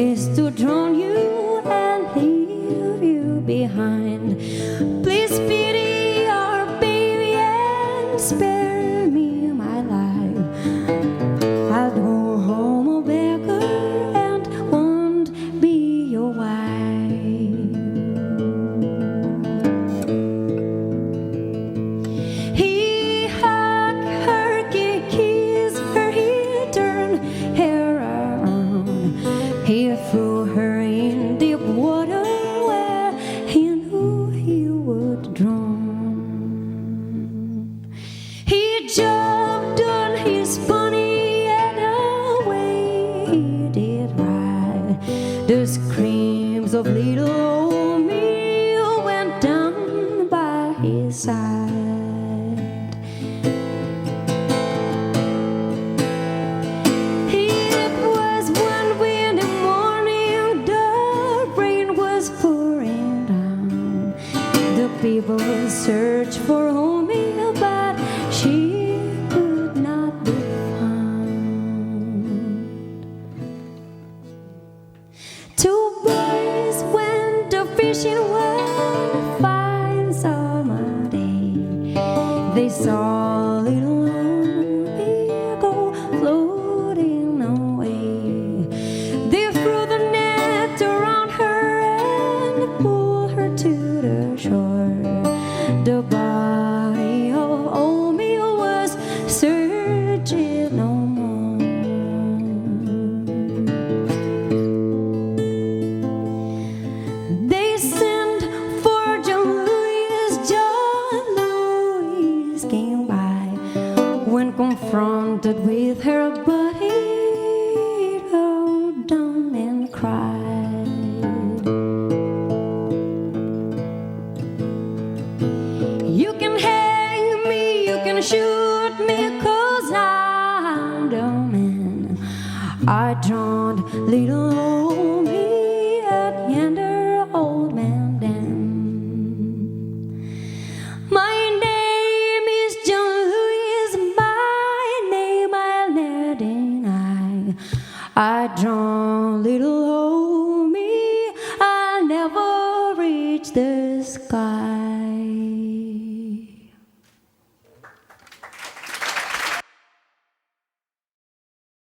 is to drown you and leave you behind. Please pity our baby and spare me my life. I'll go home a beggar and won't be your wife. He hugged her, kissed her, he turned her around. He threw her in deep water where he knew he would drown. He jumped on his pony and away he did ride. The screams of little Omie went down by his side. It was one windy morning, the rain was pouring down. The people searched for Omie, but she could not be found. Two boys went a fishing one fine summer day. They saw little Omie go floating away. They threw the net around her and pulled her to the shore. The body of Omie was searching no more. They sent for John Lewis. John Lewis came by. When confronted with her body, he rolled down and cried. You can hang me, you can shoot me, 'cause I'm the man. I drowned little Omie at yonder old man dam. My name is John Lewis, my name I'll never deny. I drowned